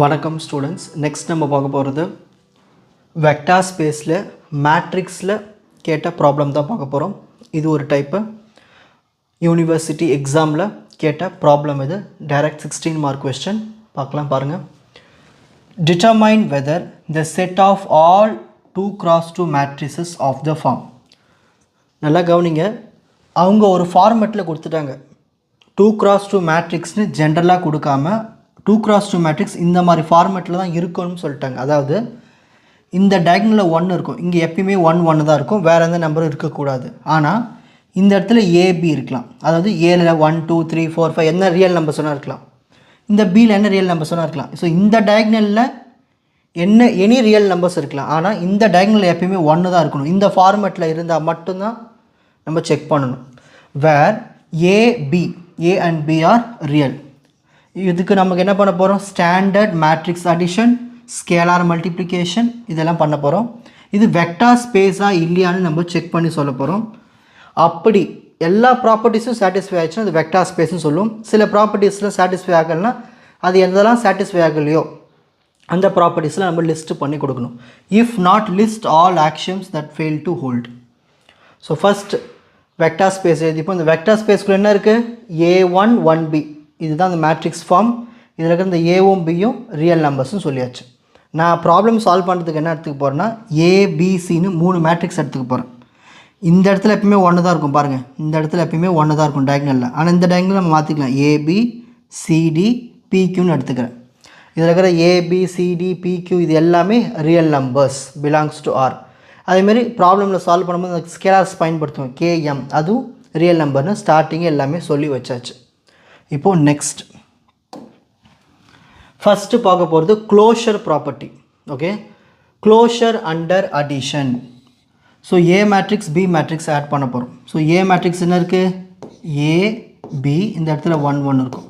வணக்கம் students. Next நம்ம பார்க்க போகிறது வெக்டார் ஸ்பேஸில் மேட்ரிக்ஸில் கேட்ட ப்ராப்ளம் தான் பார்க்க போகிறோம். இது ஒரு டைப்பு யூனிவர்சிட்டி எக்ஸாமில் கேட்ட ப்ராப்ளம். இது டைரக்ட் 16 மார்க் கொஸ்டின். பார்க்கலாம் பாருங்கள். Determine whether the set of all 2x2 matrices of the form. நல்லா கவனிங்க, அவங்க ஒரு ஃபார்மெட்டில் கொடுத்துட்டாங்க. 2x2 மேட்ரிக்ஸ்னு ஜென்ரலாக கொடுக்காம 2x2 மேட்ரிக்ஸ் இந்த மாதிரி ஃபார்மேட்டில் தான் இருக்கணும்னு சொல்லிட்டாங்க. அதாவது இந்த டயக்னலில் 1 இருக்கும், இங்கே எப்பயுமே 1 தான் இருக்கும், வேறு எந்த நம்பரும் இருக்கக்கூடாது. ஆனால் இந்த இடத்துல ஏபி இருக்கலாம். அதாவது ஏல 1 2 3 4 5 என்ன ரியல் நம்பர் சொன்னால் இருக்கலாம், இந்த பியில் என்ன ரியல் நம்பர் சொன்னால் இருக்கலாம். ஸோ இந்த டயக்னலில் எனி ரியல் நம்பர்ஸ் இருக்கலாம். ஆனால் இந்த டயக்னலில் எப்பயுமே 1 தான் இருக்கணும். இந்த ஃபார்மேட்டில் இருந்தால் மட்டும்தான் நம்ம செக் பண்ணணும். Where A and B are real. இதுக்கு நமக்கு என்ன பண்ண போகிறோம், standard matrix addition, scalar multiplication இதெல்லாம் பண்ண போகிறோம். இது வெக்டார் ஸ்பேஸாக இல்லையான்னு நம்ம செக் பண்ணி சொல்ல போகிறோம். அப்படி எல்லா ப்ராப்பர்ட்டிஸும் சாட்டிஸ்ஃபை ஆகிடுச்சுன்னா அது வெக்டார் ஸ்பேஸ்னு சொல்லும். சில ப்ராப்பர்ட்டிஸில் சாட்டிஸ்ஃபை ஆகலைன்னா அது எதெல்லாம் சாட்டிஸ்ஃபை ஆகலையோ அந்த ப்ராப்பர்ட்டிஸில் நம்ம லிஸ்ட்டு பண்ணி கொடுக்கணும். If not list all actions that fail to hold. So first vector space எழுதிப்போம். இந்த வெக்டார் ஸ்பேஸ்க்குள்ள என்ன இருக்குது, A1 1B இதுதான் அந்த மேட்ரிக்ஸ் ஃபார்ம். இதில் இருக்கிற இந்த ஏவும் பியும் ரியல் நம்பர்ஸ்னு சொல்லியாச்சு. நான் ப்ராப்ளம் சால்வ் பண்ணுறதுக்கு என்ன எடுத்துக்க போகிறேன்னா ஏபிசின்னு 3 மேட்ரிக்ஸ் எடுத்துக்க போகிறேன். இந்த இடத்துல எப்பயுமே 1 தான் இருக்கும் பாருங்கள், இந்த இடத்துல எப்பயுமே 1 தான் இருக்கும் டயக்னலில். ஆனால் இந்த டயக்னல் நம்ம மாற்றிக்கலாம், ஏபிசிடி பிக்யூன்னு எடுத்துக்கிறேன். இதில் இருக்கிற ஏபிசிடி பிக்யூ இது எல்லாமே real numbers, belongs to R. அதேமாரி ப்ராப்ளமில் சால்வ் பண்ணும்போது அந்த ஸ்கேலார்ஸ் பயன்படுத்துவோம், கேஎம் அதுவும் ரியல் நம்பர்னு ஸ்டார்டிங்கே எல்லாமே சொல்லி வச்சாச்சு. இப்போது நெக்ஸ்ட் ஃபஸ்ட்டு பார்க்க போகிறது closure property. Okay, closure under addition. So A matrix B matrix add பண்ண போகிறோம். ஸோ ஏ மேட்ரிக்ஸ் என்ன இருக்குது, ஏ பி, இந்த இடத்துல 1 1 இருக்கும்.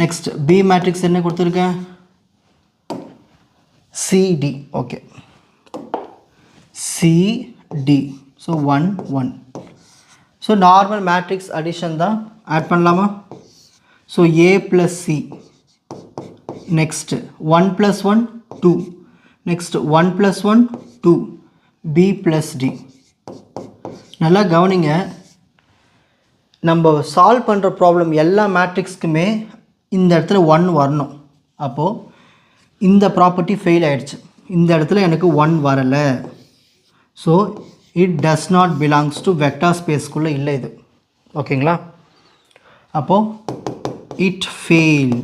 நெக்ஸ்ட் பி மேட்ரிக்ஸ் என்ன கொடுத்துருக்கேன், C D. Okay, C D. So 1 1. So normal matrix addition தான், ஆட் பண்ணலாமா. So A plus C, next 1 plus 1 2, next 1 plus 1 2, B plus D. நல்லா கவனிங்க, நம்ம சால்வ் பண்ணுற ப்ராப்ளம் எல்லா மேட்ரிக்ஸ்க்குமே இந்த இடத்துல 1 வரணும். அப்போது இந்த ப்ராப்பர்ட்டி ஃபெயில் ஆகிடுச்சு, இந்த இடத்துல எனக்கு 1 வரலை. So it does not belongs to vector ஸ்பேஸ்க்குள்ளே இல்லை இது. ஓகேங்களா, அப்போது இட் ஃபெயில்,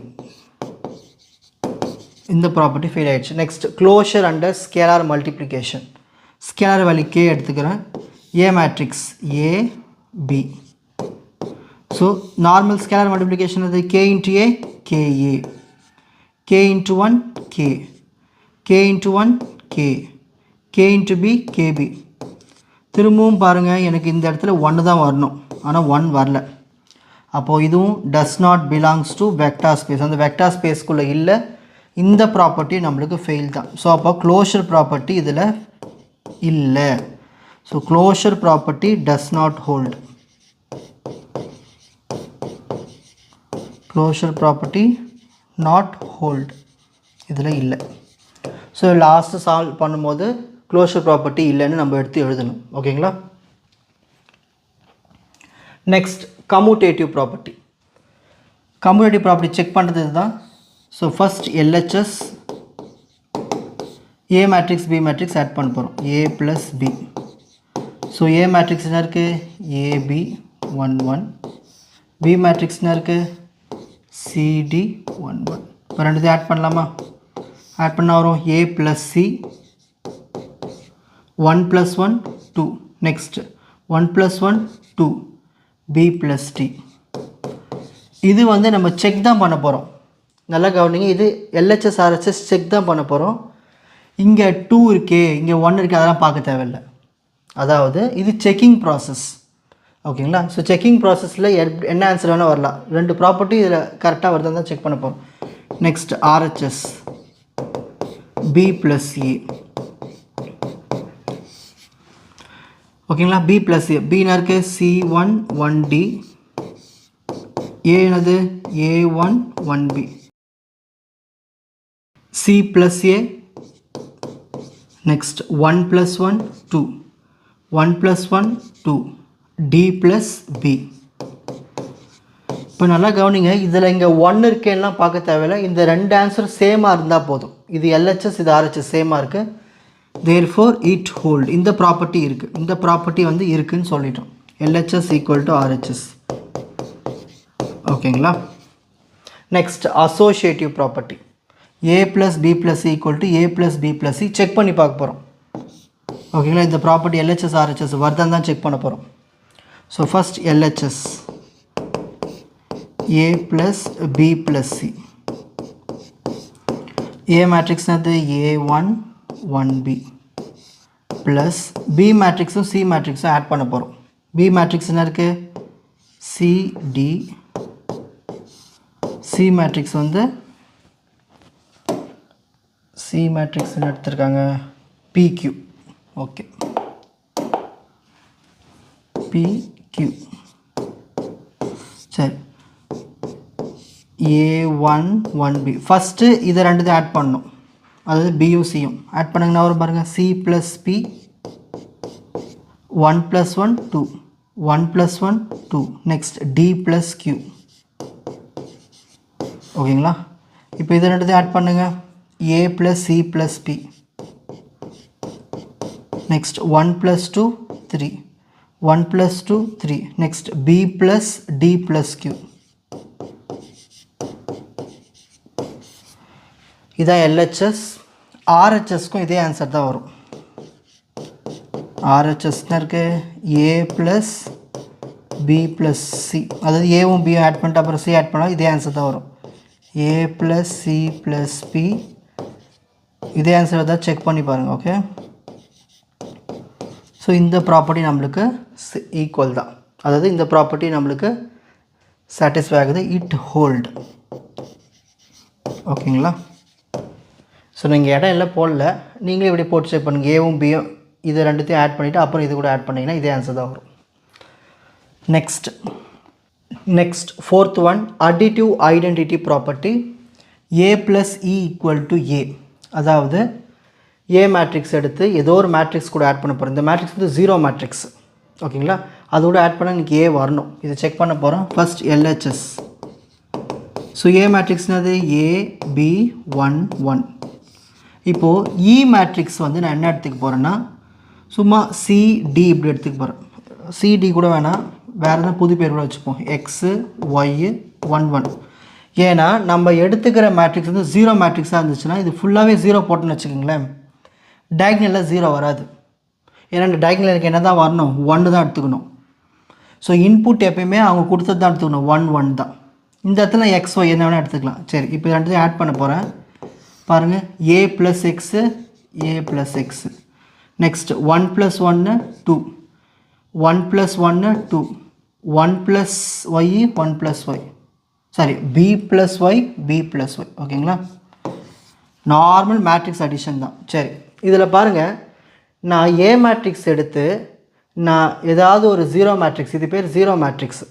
இந்த ப்ராப்பர்ட்டி ஃபெயில் ஆகிடுச்சு. Next closure under scalar multiplication. Scalar value K எடுத்துக்கிறேன். A matrix A B. So normal scalar multiplication அது K into A KA, K into 1 K, K into 1 K, K into B KB. திரும்பவும் பாருங்கள், எனக்கு இந்த இடத்துல 1 தான் வரணும், ஆனால் 1 வரல. அப்போது இதுவும் டஸ் not belongs to vector space, அந்த வெக்டார் ஸ்பேஸ்க்குள்ளே இல்லை. இந்த ப்ராப்பர்ட்டி நம்மளுக்கு ஃபெயில் தான். ஸோ அப்போ க்ளோஷர் ப்ராப்பர்ட்டி இதில் இல்லை. So closure property does not hold. Closure property not hold இதில் இல்லை. ஸோ லாஸ்ட்டு சால்வ் பண்ணும்போது க்ளோஷர் ப்ராப்பர்ட்டி இல்லைன்னு நம்ம எடுத்து எழுதணும். ஓகேங்களா. Next commutative property. Commutative property check பண்ணுறது இதுதான். So first LHS A matrix B matrix add பண்ண போகிறோம், A plus B. So A matrix என்ன இருக்குது, ஏபி 1 1. பி மேட்ரிக்ஸ் என்ன இருக்குது, சிடி 1 1. இப்போ ரெண்டுத்தையும் ஆட் பண்ணலாமா. ஆட் பண்ண வரும் ஏ plus C 1 + 1 2. Next 1 + 1 2, B plus D. இது வந்து நம்ம செக் தான் பண்ண போகிறோம். நல்லா கவனிங்க, இது LHS RHS செக் தான் பண்ண போகிறோம். இங்கே 2 இருக்கே, இங்கே 1 இருக்குது, அதெல்லாம் பார்க்க தேவையில்லை. அதாவது இது செக்கிங் ப்ராசஸ். ஓகேங்களா. ஸோ செக்கிங் ப்ராசஸில் என்ன ஆன்சர் வேணால் வரலாம். 2 ப்ராப்பர்ட்டி இதில் கரெக்டாக வருதுன்னு தான் செக் பண்ண போகிறோம். Next RHS B plus A. ஓகேங்களா, B plus A. B இருக்கு C1 1D, A என்னது A1 1B. C plus A, next 1 plus 1 2, 1 plus 1 2, D plus B. இப்போ நல்லா கவனிங்க, இதில் இங்கே 1 இருக்கேன்லாம் பார்க்க தேவையில்லை. இந்த ரெண்டு ஆன்சர் சேமாக இருந்தால் போதும். இது LHS, இது RHS சேமாக இருக்குது. therefore it hold. இந்த ப்ராப்பர்ட்டி இருக்குது, இந்த ப்ராப்பர்ட்டி வந்து இருக்குன்னு சொல்லிட்டோம். LHS equal to RHS. ஓகேங்களா? Next associative property. A plus B plus C equal to A plus B plus C check பண்ணி பார்க்க போகிறோம். ஓகேங்களா? இந்த ப்ராப்பர்ட்டி LHS RHS வருதான்னு தான் செக் பண்ண போகிறோம். So first LHS A plus B plus C. A matrix அது A1 1B plus B matrixும் C matrixும் ஆட் பண்ண போகிறோம். B matrix என்ன இருக்குது? CD. C matrix வந்து C matrix என்ன எடுத்திருக்காங்க? PQ. Okay, PQ. சரி, A1 1B. ஃபஸ்ட்டு இதை ரெண்டுத்தையும் ஆட் பண்ணணும். அதாவது பியும் சியும் ஆட் பண்ணுங்கன்னா வரும் பாருங்கள். C plus P 1 plus 1 2, 1 plus 1 2, next D plus Q. ஓகேங்களா? இப்போ இதை ரெண்டுத்தையும் ஆட் பண்ணுங்கள். A plus C plus P, next 1 plus 2 3, 1 plus 2 3, next B plus D plus Q. இதான் LHS. RHSக்கும் இதே ஆன்சர் தான் வரும். RHS இருக்கு A plus B plus C, அதாவது ஏவும் பியும் ஆட் பண்ணிட்டு அப்புறம் C ஆட் பண்ணால் இதே ஆன்சர் தான் வரும். A plus C plus P, இதே ஆன்சர் தான் செக் பண்ணி பாருங்கள். ஓகே, ஸோ இந்த ப்ராப்பர்ட்டி நம்மளுக்கு ஈக்குவல் தான், அதாவது இந்த ப்ராப்பர்ட்டி நம்மளுக்கு சாட்டிஸ்ஃபை ஆகுது. It hold. ஓகேங்களா? ஸோ நீங்கள் இடம் எல்லாம் போடல, நீங்களே இப்படி போட்டு செக் பண்ணுங்கள். ஏவும் பியும் இது ரெண்டுத்தையும் ஆட் பண்ணிவிட்டு அப்புறம் இது கூட ஆட் பண்ணிங்கன்னா இதே ஆன்சர் தான் வரும். Next fourth one, additive identity property. A plus E equal to A. அதாவது A மேட்ரிக்ஸ் எடுத்து ஏதோ ஒரு மேட்ரிக்ஸ் கூட ஆட் பண்ண போகிறோம். இந்த மேட்ரிக்ஸ் வந்து 0 மேட்ரிக்ஸ். ஓகேங்களா? அதோட ஆட் பண்ண எனக்கு A வரணும். இதை செக் பண்ண போகிறோம். First LHS. So A மேட்ரிக்ஸ்னது A B 1 1. இப்போது E மேட்ரிக்ஸ் வந்து நான் என்ன எடுத்துக்க போகிறேன்னா சும்மா CD இப்படி எடுத்துக்க போகிறேன். CD கூட வேணாம், வேறு எதாவது புது பேர் கூட வச்சுப்போம். X Y 1 1. ஏன்னா நம்ம எடுத்துக்கிற மேட்ரிக்ஸ் வந்து 0 மேட்ரிக்ஸாக இருந்துச்சுன்னா இது ஃபுல்லாகவே 0 போட்டோன்னு வச்சுக்கோங்களேன், டயக்னலில் 0 வராது. ஏன்னா இந்த டயக்னல் எனக்கு என்ன தான் வரணும்? 1 தான் எடுத்துக்கணும். ஸோ இன்புட் எப்பயுமே அவங்க கொடுத்தது தான் எடுத்துக்கணும். 1 1 தான். இந்த இடத்துல XY என்ன வேணால் எடுத்துக்கலாம். சரி, இப்போ ரெண்டுத்தையும் ஆட் பண்ண போகிறேன். பாருங்கள், A plus X A plus X, next 1 plus 1 2, 1 plus 1 2, 1 plus Y 1 plus Y, sorry B plus Y B plus Y. ஓகேங்களா? நார்மல் மேட்ரிக்ஸ் அடிஷன் தான். சரி, இதில் பாருங்கள், நான் A மேட்ரிக்ஸ் எடுத்து நான் ஏதாவது ஒரு 0 மேட்ரிக்ஸ், இது பேர் 0 மேட்ரிக்ஸ்,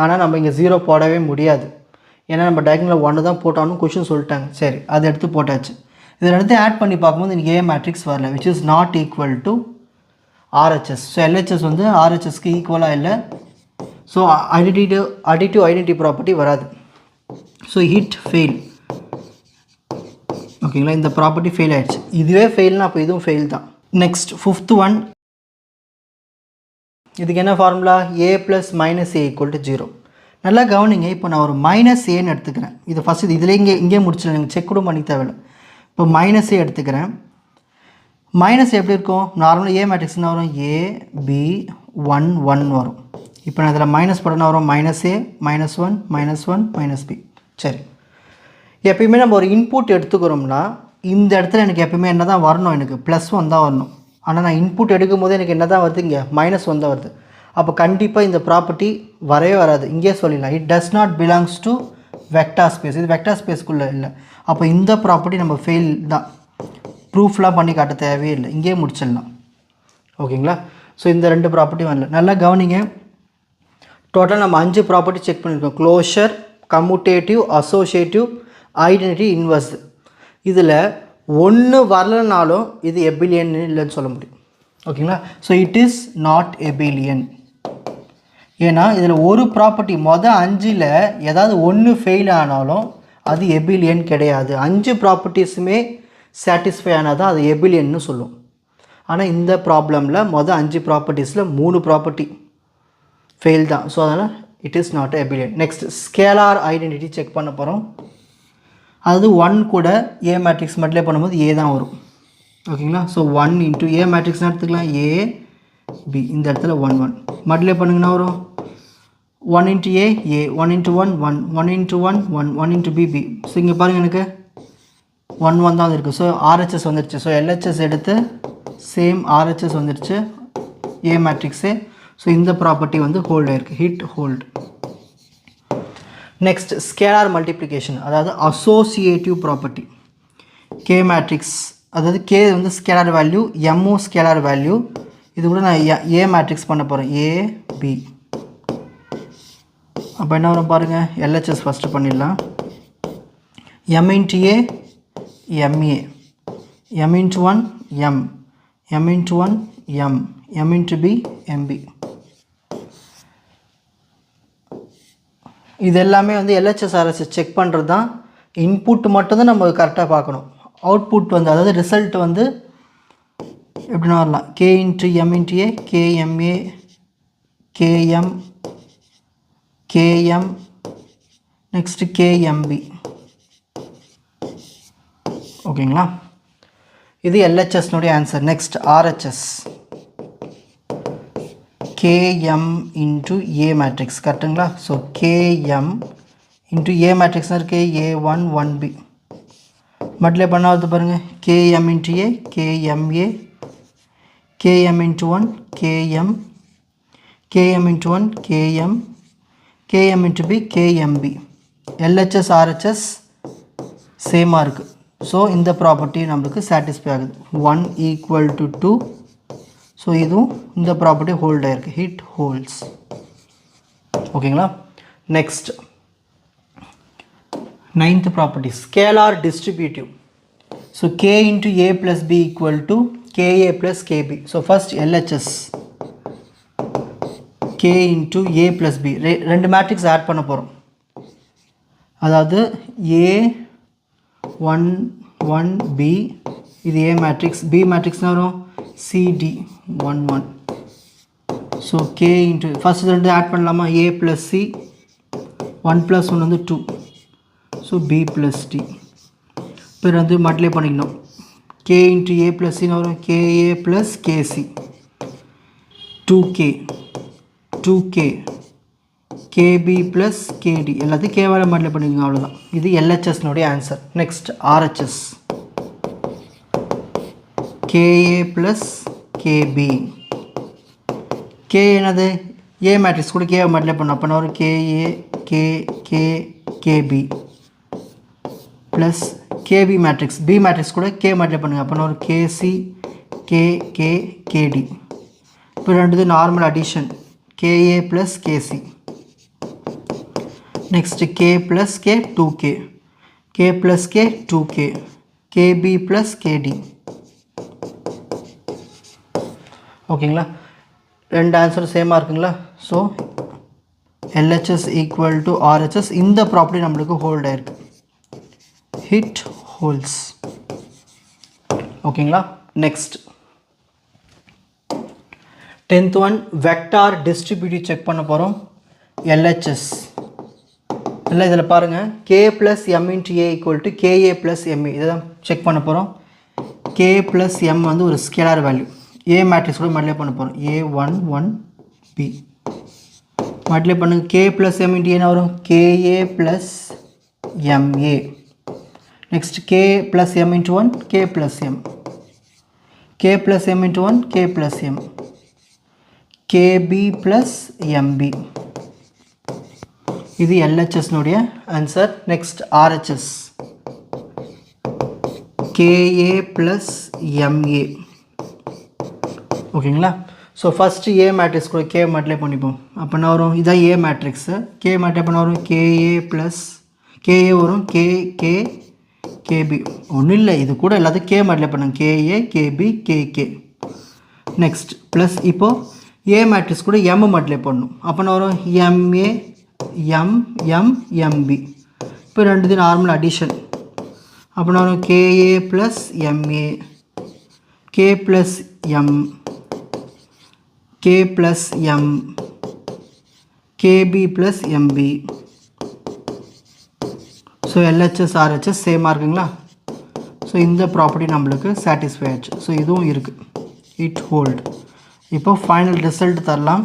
ஆனால் நம்ம இங்கே 0 போடவே முடியாது. ஏன்னா நம்ம டயக்னலில் 1 தான் போட்டாலும் கொஷின் சொல்லிட்டாங்க. சரி, அதை எடுத்து போட்டாச்சு. இதை எடுத்து ஆட் பண்ணி பார்க்கும்போது எனக்கு A மேட்ரிக்ஸ் வரல, which is not equal to RHS. So LHS வந்து RHSக்கு ஈக்குவலாக இல்லை. ஸோ அடிட்டிவ் ஐடென்டிட்டி ப்ராப்பர்ட்டி வராது. So it fail. ஓகேங்களா? இந்த ப்ராப்பர்ட்டி ஃபெயில் ஆகிடுச்சு. இதுவே ஃபெயில்னா அப்போ இதுவும் ஃபெயில் தான். நெக்ஸ்ட் ஃபிஃப்த் ஒன், இதுக்கு என்ன formula? A plus minus A equal to 0. நல்லா கவனிங்க. இப்போ நான் ஒரு மைனஸ் ஏன்னு எடுத்துக்கிறேன். இது ஃபஸ்ட்டு இதில் இங்கே முடிச்சிடலாம், நீங்கள் செக் கூட பண்ணி தேவையில்லை. இப்போ மைனஸ் ஏ எடுத்துக்கிறேன். மைனஸ் எப்படி இருக்கும்? நார்மலாக A மேட்ரிக்ஸ்னா வரும் A B 1 1 வரும். இப்போ நான் இதில் மைனஸ் போட்டோன்னா வரும் -A -1 -1 -B. சரி, எப்பயுமே நம்ம ஒரு இன்புட் எடுத்துக்கிறோம்னா இந்த இடத்துல எனக்கு எப்பயுமே என்ன தான் வரணும்? எனக்கு +1 தான் வரணும். ஆனால் நான் இன்புட் எடுக்கும் போது எனக்கு என்ன தான் வருது? இங்கே -1 தான் வருது. அப்போ கண்டிப்பாக இந்த ப்ராப்பர்ட்டி வரவே வராது. இங்கே சொல்லிடலாம், it does not belongs to vector space. இது வெக்டார் ஸ்பேஸ்க்குள்ளே இல்லை. அப்போ இந்த ப்ராப்பர்ட்டி நம்ம ஃபெயில் தான். ப்ரூஃப்லாம் பண்ணி காட்ட தேவையே இல்லை, இங்கேயே முடிச்சிடலாம். ஓகேங்களா? ஸோ இந்த ரெண்டு ப்ராப்பர்ட்டி வரல. நல்லா கவனிங்க, டோட்டல் நம்ம 5 ப்ராப்பர்ட்டி செக் பண்ணியிருக்கோம். Closure, commutative, associative, identity, inverse. இதில் ஒன்று வரலனாலும் இது எபிலியன் இல்லைன்னு சொல்ல முடியும். ஓகேங்களா? So it is not எபிலியன். ஏன்னா இதில் ஒரு ப்ராப்பர்ட்டி மொதல் 5ல் ஏதாவது ஒன்று ஃபெயில் ஆனாலும் அது எபிலியன் கிடையாது. 5 ப்ராப்பர்ட்டிஸுமே சாட்டிஸ்ஃபை ஆனால் தான் அது எபிலியன்னு சொல்லும். ஆனால் இந்த ப்ராப்ளமில் மொதல் 5 ப்ராப்பர்ட்டிஸில் 3 ப்ராப்பர்ட்டி ஃபெயில் தான். ஸோ அதனால் it is not எபிலியன். Next scalar identity check பண்ண போகிறோம். அதாவது 1 கூட ஏ மேட்ரிக்ஸ் மல்டிப்ளை பண்ணும்போது ஏ தான் வரும். ஓகேங்களா? ஸோ 1 இன்ட்டு ஏ மேட்ரிக்ஸ்னு எடுத்துக்கலாம். ஏ பி இந்த இடத்துல 1 1 மல்டிப்ளை பண்ணுங்கன்னா வரும் 1 into A A 1 into 1 1 1 into 1 1 1 into B B. So இங்கே பாருங்கள் எனக்கு 1 1 தான் இருக்குது. ஸோ ஆர்ஹெச்எஸ் வந்துடுச்சு. ஸோ எல்ஹெச்எஸ் எடுத்து சேம் ஆர்ஹெச்எஸ் வந்துடுச்சு ஏ மேட்ரிக்ஸு. ஸோ இந்த ப்ராப்பர்ட்டி வந்து ஹோல்ட் ஆயிருக்கு, it hold. Next scalar multiplication, அதாவது அசோசியேட்டிவ் ப்ராப்பர்ட்டி. கே மேட்ரிக்ஸ், அதாவது கே வந்து ஸ்கேலார் வேல்யூ, எம்ஓ ஸ்கேலார் வேல்யூ. இது கூட நான் ஏ மேட்ரிக்ஸ் பண்ண போகிறேன், ஏ பி. அப்போ என்ன வரும் பாருங்கள், எல்ஹெச்எஸ் ஃபஸ்ட்டு பண்ணிடலாம். M into A MA, M into 1 M, M into 1 M, M into B MB. இது எல்லாமே வந்து எல்ஹெச்எஸ் ஆர்ஹெச்எஸ் செக் பண்ணுறது தான். இன்புட் மட்டும்தான் நம்ம கரெக்டாக பார்க்கணும். அவுட்புட் வந்து அதாவது ரிசல்ட் வந்து எப்படின்னா வரலாம், K into M into A KMA KM KM next KMB. ஓகேங்களா? இது எல்ஹெச்எஸ்னுடைய answer. Next RHS, KM into A matrix, கரெக்டுங்களா? ஸோ கேஎம் இன்ட்டு ஏ மேட்ரிக்ஸ்னால் இருக்கு ஏ1 1b மல்டிப்ளை பண்ணாவது பாருங்கள், KM into A KMA KM into 1 KM KM into 1 KM KM into B KMB. LHS RHS சேமாக இருக்குது. ஸோ இந்த ப்ராப்பர்ட்டி நம்மளுக்கு சாட்டிஸ்ஃபை ஆகுது. 1 ஈக்குவல் டு 2. ஸோ இதுவும் இந்த ப்ராப்பர்ட்டி ஹோல்ட் ஆகிருக்கு, ஹிட் ஹோல்ஸ். ஓகேங்களா? Next 9th property scalar distributive. So K into A plus B equal to K A plus K B. So first LHS K into A plus B, ரெண்டு matrix add பண்ண போகிறோம். அதாவது ஏ 1 1 B, இது ஏ matrix, B மேட்ரிக்ஸ்னால் வரும் CD 1 1. So K into first ரெண்டு add பண்ணலாமா, A plus C 1 + 1 வந்து 2. So B plus D. இப்போ வந்து மல்டிப்ளை பண்ணிக்கணும். கே இன்ட்டு ஏ ப்ளஸ் சின்னு வரும் K A plus KC 2k 2k KB plus KD, எல்லாத்தையும் கேவால் மல்டிப்ளை பண்ணிக்கோங்க, அவ்வளோதான். இது எல்ஹெச்எஸ்னுடைய answer. Next RHS KA plus KB. K என்னது, ஏ மேட்ரிக்ஸ் கூட கேவை மல்டிப்ளை பண்ணோம், அப்போ ஒரு KA K K KP plus KB matrix, B matrix கூட கே மல்டிப்ளை பண்ணுங்கள், அப்போ ஒரு கேசி கே கே கேடி. இப்போ ரெண்டு normal addition, KA plus KC. Next K plus K 2k, K plus K 2k, KB plus KD. ஓகேங்களா? ரெண்டு ஆன்சரும் சேமாக இருக்குங்களா? ஸோ எல்ஹெச்எஸ் ஈக்குவல் டு ஆர்ஹெச்எஸ். இந்த ப்ராப்பர்ட்டி நம்மளுக்கு ஹோல்ட் ஆயிருக்கு, ஹிட் ஹோல்ஸ். ஓகேங்களா? Next 10th one vector distributive check பண்ண போகிறோம். எல்ஹெச்எஸ் இல்லை, இதில் பாருங்கள், K plus M into A equal to K A plus M A, இதை தான் செக் பண்ண போகிறோம். கே ப்ளஸ் எம் வந்து ஒரு ஸ்கேலார் வேல்யூ, ஏ மேட்ரிக்ஸ் கூட மல்டிப்ளை பண்ண போகிறோம், A1 1 B மல்டிப்ளை பண்ணுங்க. கே ப்ளஸ் எம் இன்ட்டு என்ன வரும், K A plus MA. Next K plus M into 1 K plus M, K plus M into 1 K plus M, KP plus MB. இது எல்ஹெச்எஸ்னுடைய answer. Next RHS KA plus MA. ஓகேங்களா? So first A matrix கூட K multiply பண்ணிப்போம், அப்போ என்ன வரும், இதான் ஏ matrix. K multiply பண்ண வரும் கேஏ ப்ளஸ் கேஏ வரும் கே கே கேபி ஒன்றும் இல்லை, இது கூட எல்லாத்தையும் கே மல்டிப்ளை பண்ணுங்க. K A K B K K. Next plus இப்போது ஏ மேட்ரிக்ஸ் கூட எம் மல்டிப்ளை பண்ணணும். அப்போ நான் வரும் எம்ஏ எம்பி. இப்போ ரெண்டுத்தையும் நார்மல் அடிஷன். அப்போ நான் வரும் K A plus M A K plus M K plus M KP plus M B. So LHS RHS சேமாக இருக்குங்களா? ஸோ இந்த ப்ராப்பர்ட்டி நம்மளுக்கு சாட்டிஸ்ஃபை ஆச்சு. ஸோ இதுவும் இருக்குது, இட் ஹோல்டு. இப்போ ஃபைனல் ரிசல்ட் தரலாம்.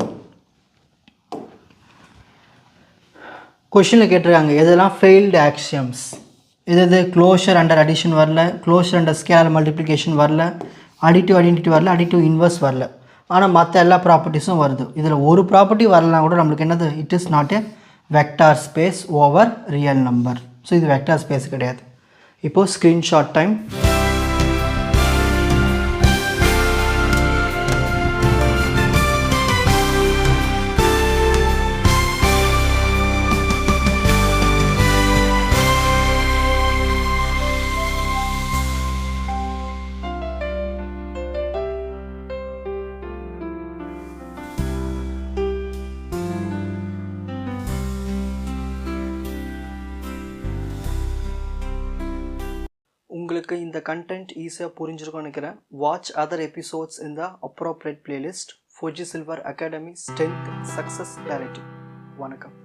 கொஷினில் கேட்டிருக்காங்க எதெல்லாம் ஃபெயில்டு ஆக்சியம்ஸ், எது க்ளோஷர் அண்டர் அடிஷன் வரல, க்ளோஷர் அண்டர் ஸ்கேலர் மல்டிப்ளிகேஷன் வரல, அடிட்டிவ் ஐடென்டிட்டி வரல, அடிட்டிவ் இன்வர்ஸ் வரல. ஆனால் மற்ற எல்லா ப்ராப்பர்ட்டிஸும் வருது. இதில் ஒரு ப்ராப்பர்ட்டி வரலாம் கூட நம்மளுக்கு என்னது, it is not a vector space over real number. So இது வெக்டார் ஸ்பேஸ் கிடையாது. இப்போது ஸ்க்ரீன்ஷாட் டைம். உங்களுக்கு இந்த கண்டென்ட் ஈஸியாக புரிஞ்சிருக்கும்னு நினைக்கிறேன். வாட்ச் அதர் எபிசோட்ஸ் இன் த appropriate playlist. Fuji silver academy strength success directive. வணக்கம்.